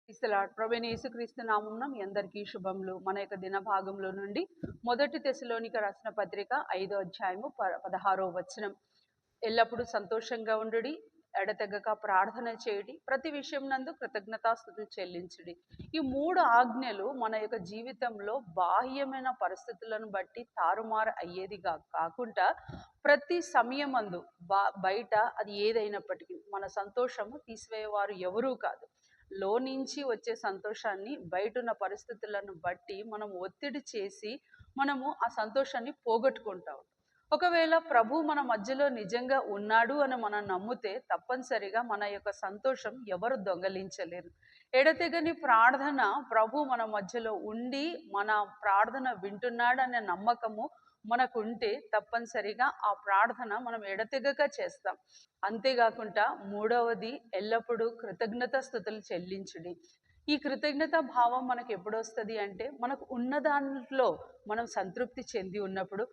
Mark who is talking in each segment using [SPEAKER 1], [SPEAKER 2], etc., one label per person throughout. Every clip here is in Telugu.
[SPEAKER 1] ప్రభువైన యేసుక్రీస్తు నామమున మీ అందరికీ శుభములు. మన యొక్క దిన భాగంలో నుండి మొదటి తెస్సలోనిక రాసిన పత్రిక 5వ అధ్యాయము 16వ వచనం. ఎల్లప్పుడూ సంతోషంగా ఉండుడి, ఎడతెగక ప్రార్థన చేయుడి, ప్రతి విషయం నందు కృతజ్ఞతాస్తుతులు చెల్లించుడి. ఈ 3 ఆజ్ఞలు మన యొక్క జీవితంలో బాహ్యమైన పరిస్థితులను బట్టి తారుమారు అయ్యేది కాకుండా ప్రతి సమయమందు బయట అది ఏదైనప్పటికీ మన సంతోషము తీసివేయవారు ఎవరూ కాదు. లో నుంచి వచ్చే సంతోషాన్ని బయటున్న పరిస్థితులను బట్టి మనం ఒత్తిడి చేసి మనము ఆ సంతోషాన్ని పోగొట్టుకుంటాం. ఒకవేళ ప్రభు మన మధ్యలో నిజంగా ఉన్నాడు అని మనం నమ్మితే తప్పనిసరిగా మన యొక్క సంతోషం ఎవరు దొంగలించలేరు. ఎడతెగని ప్రార్థన, ప్రభు మన మధ్యలో ఉండి మన ప్రార్థన వింటున్నాడనే నమ్మకము మనకుంటే తప్పనిసరిగా ఆ ప్రార్థన మనం ఎడతెగక చేస్తాం. అంతేకాకుండా మూడవది, ఎల్లప్పుడూ కృతజ్ఞత స్తుతులు చెల్లించుడి. ఈ కృతజ్ఞత భావం మనకు ఎప్పుడు వస్తుంది అంటే, మనకు ఉన్న దాంట్లో మనం సంతృప్తి చెంది ఉన్నప్పుడు,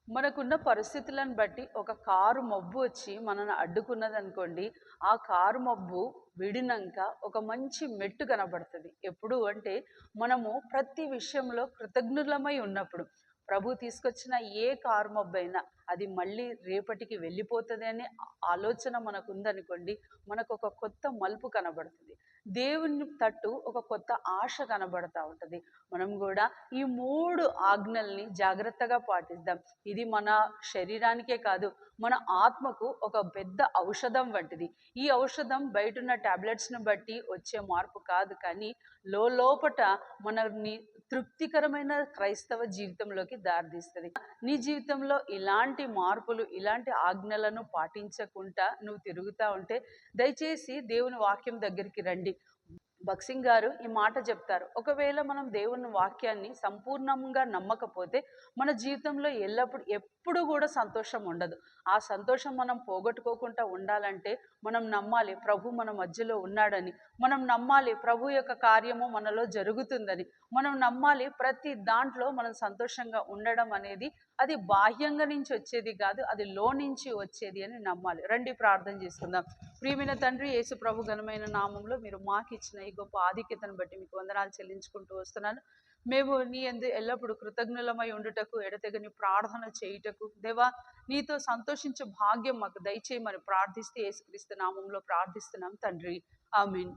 [SPEAKER 1] మనకున్న పరిస్థితులను బట్టి ఒక కారు మబ్బు వచ్చి మనల్ని అడ్డుకున్నది అనుకోండి, ఆ కారు మబ్బు విడినాక ఒక మంచి మెట్టు కనబడుతుంది. ఎప్పుడు అంటే మనము ప్రతి విషయంలో కృతజ్ఞులమై ఉన్నప్పుడు. ప్రభు తీసుకొచ్చిన ఏ కారు మబ్బైనా అది మళ్ళీ రేపటికి వెళ్ళిపోతుంది అనే ఆలోచన మనకు ఉందనుకోండి, మనకు ఒక కొత్త మలుపు కనబడుతుంది. దేవుని తట్టు ఒక కొత్త ఆశ కనబడతా ఉంటుంది. మనం కూడా ఈ 3 ఆజ్ఞల్ని జాగ్రత్తగా పాటిద్దాం. ఇది మన శరీరానికే కాదు, మన ఆత్మకు ఒక పెద్ద ఔషధం వంటిది. ఈ ఔషధం బయటున్న టాబ్లెట్స్ని బట్టి వచ్చే మార్పు కాదు, కానీ లోపట మనల్ని తృప్తికరమైన క్రైస్తవ జీవితంలోకి దారితీస్తుంది. నీ జీవితంలో ఇలాంటి మార్పులు, ఇలాంటి ఆజ్ఞలను పాటించకుండా నువ్వు తిరుగుతూ ఉంటే దయచేసి దేవుని వాక్యం దగ్గరికి రండి. భక్సింగ్ గారు ఈ మాట చెప్తారు, ఒకవేళ మనం దేవుని వాక్యాన్ని సంపూర్ణంగా నమ్మకపోతే మన జీవితంలో ఎప్పుడు కూడా సంతోషం ఉండదు. ఆ సంతోషం మనం పోగొట్టుకోకుండా ఉండాలంటే మనం నమ్మాలి ప్రభు మన మధ్యలో ఉన్నాడని, మనం నమ్మాలి ప్రభు యొక్క కార్యము మనలో జరుగుతుందని, మనం నమ్మాలి ప్రతి దాంట్లో మనం సంతోషంగా ఉండడం అనేది అది బాహ్యంగా నుంచి వచ్చేది కాదు, అది లో నుంచి వచ్చేది అని నమ్మాలి. రండి ప్రార్థన చేసుకుందాం. ప్రియమైన తండ్రి, యేసు ప్రభు ఘనమైన నామంలో మీరు మాకు ఇచ్చిన ఈ గొప్ప ఆధిక్యతను బట్టి మీకు వందనాలు చెల్లించుకుంటూ వస్తున్నాను. మేము నీ యందు ఎల్లప్పుడూ కృతజ్ఞులమై ఉండుటకు, ఎడతెగని ప్రార్థన చేయుటకు, దేవా నీతో సంతోషించే భాగ్యం మాకు దయచేయమని ప్రార్థిస్తే యేసుక్రీస్తు నామంలో ప్రార్థిస్తున్నాం తండ్రి. ఆమేన్.